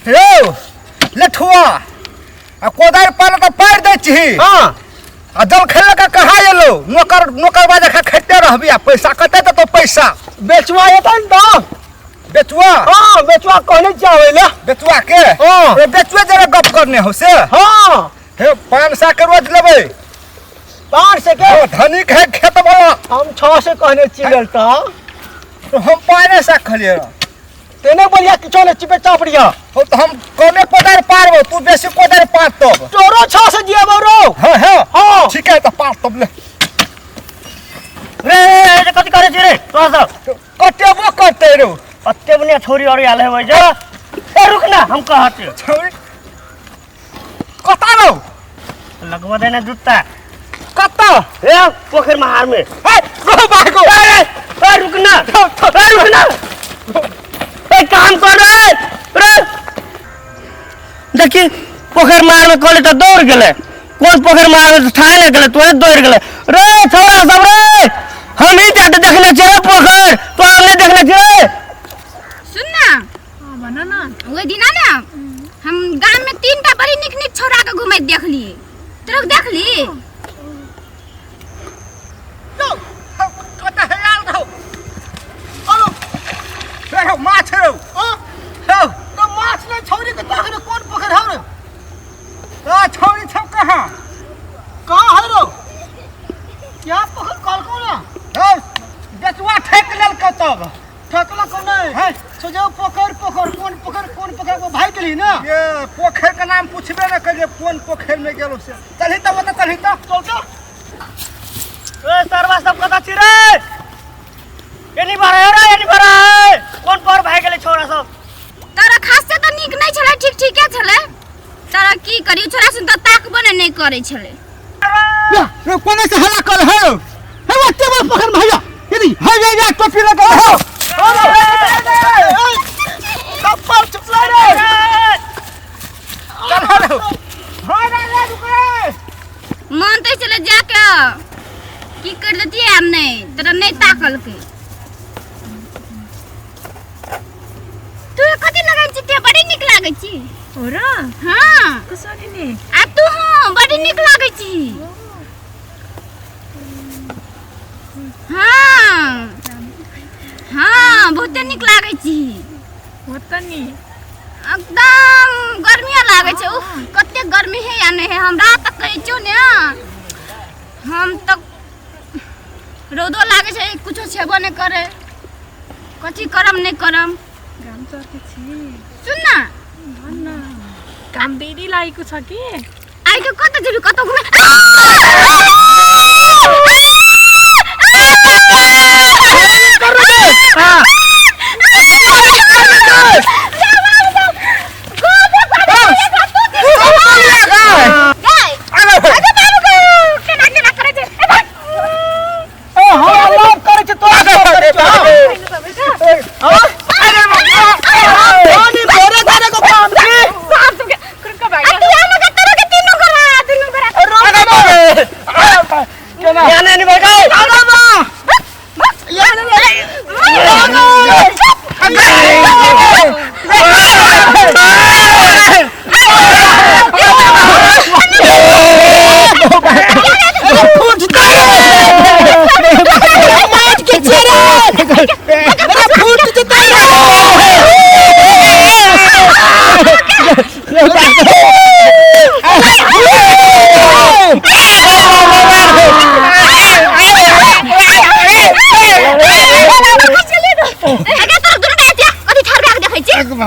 यो लठुआ कोदार पाल का पार दे छी हां आ जल खेले का कहा एलो नौकर बाजा खा खटे रहबी पैसा कते तो पैसा बेचवा एतन तो बेचुआ हां बेचवा कहने चाहेला बेचुआ के हां बेचुए जरा गप करने हो से हां हे 500 के रोज लेबे 500 के धनिक है खेत वाला हम 600 कहने चिलल तो हम 500 खलिए तेने बोलिया किछो ने चिपे चापड़िया हो तो हम कोने कोदार पारबो तू बेसी कोदार पार तब तोरो 600 दिया बरो हां हां ठीक है तो पार तब ले रे कति करे छी रे तोरा सब कते वो करते रे अत्ते बनिया छोरी और आले होय जा ए रुक ना हम कहते छोरी कता रो लगवा देना जूता कता ए पोखर महार में ए गो भागो ए रुक ना ए काम कर रे देखी पोखर मार में कहले तो दौड़ गेले कौन पोखर मार में ठाए ले गेले तोरे दौड़ गेले रे छोरा सब रे हम ही देखले छे पोखर तो नहीं देखले छे सुन ना हां बना ना ओइ दिना ना हम गांव में 3टा बड़ी निक छोरा के घुमै देखली तोरा देखली लो कता है यार रहो हेलो रे माछ रो हो तो माछ ने छोरी के देखने कौन पोखर है रे आ छोरी सब कहां है रो क्या पोखर कल को ना हो बेचुआ ठेक लेल कतब ठकला को नहीं है सोजो पोखर कौन पोखर को भाई के लिए ना ये पोखर का नाम पूछबे ना करिए कौन पोखर में गेलो से चलही तो चल तो ए सरवा सब कथा छी रे एनी बारे कौन पर भाई गेले छोरा सब तोरा खास से तो निक नहीं छले ठीक है छले तोरा की करी छोरा सुन त ताकबो नहीं करे छले रे कोने से हल्ला कर है ओते बड़ पोखर भैया यदि है टोपी लगा हो कपल चुपला रे चल हेलो हां रे रुक रे मन तो चले जाके की कर देती है हमने तोरा नहीं ताकल के तू कथि लगाई छी ते बड़ी निक लागे छी ओरा हां कसरी ने आ तू हां बड़ी निक लागे छी हां बहुत निक लागे छी होतनी एकदम गर्मी लागे छै उफ कते गर्मी है या नहीं है हमरा तक कहै छौ ने हम तक रोदो लागे छै कुछो छेबो नहीं करे कथि करम नहीं करम काम तो के छी सुन ना भन्ना काम दीदी लागेको छ कि आई के कत जेबी कत घुमे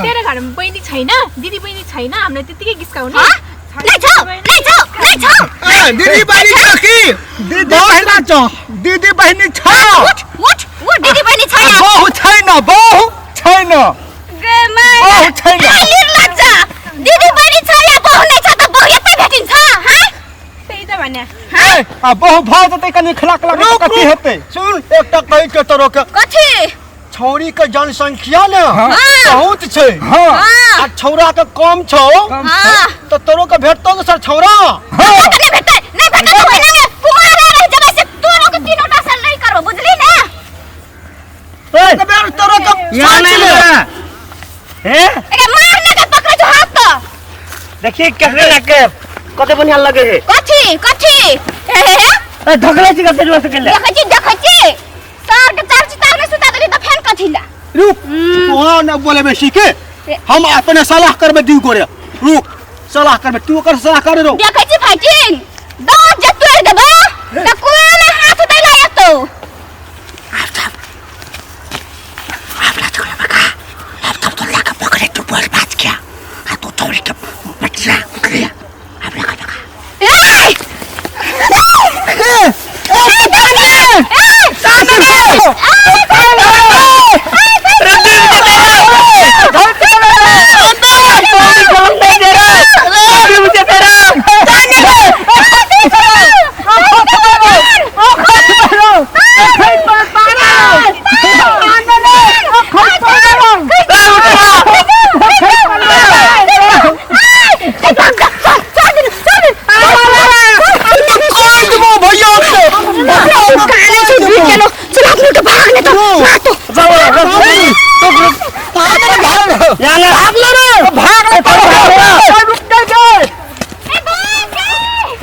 तेरे घर में बहिनी छैन दिदी बहिनी छैन हामीले त्यतिकै गिस्काउने नहीं छौ दीदी बहनी छ की दीदी बहनी छ वो दीदी बहनी छैन बहु छैन गे माय बहु छैन लिर लज्जा दीदी बहनी छ या बहु नहीं छ त बहु यता भेटिन्छ ह त्यही त भने आ बहु भाव जतै कनी खलाक लागे त कथि हेतै सुन एकटा कहि के तोरो के कथि छौरी के जनसंख्या ना हाँ। बहुत छै हां आ छौरा के कम छौ हां तो तोरो के भेटतो के सर छौरा नहीं भेटै ओइना में कुमार रह जगह से तोरो के तीनोटा साल नहीं करबो बुझली ना ए बेर तोरो के यहाँ नहीं लगा हैं एके मारने के पकड़ जो देखिए कैसे लगे कते बढ़िया लगे है कथी ए ढकले छी कते जोर से केले देखै छी सब चार चिता में सुता देली त फैन कथिला रुक तू न बोले बेसी के हम अपने सलाह करबे दी करे रुक सलाह करबे तू कर सलाह करे रो देखै छी फाइटिंग दो जतोड़ देबो त कोन हाथ दैला एतो आपला तो लगा अब तो लगा पकड़े तू बोल बात क्या आ तू थोड़ी के बच्चा उठले आपला का यार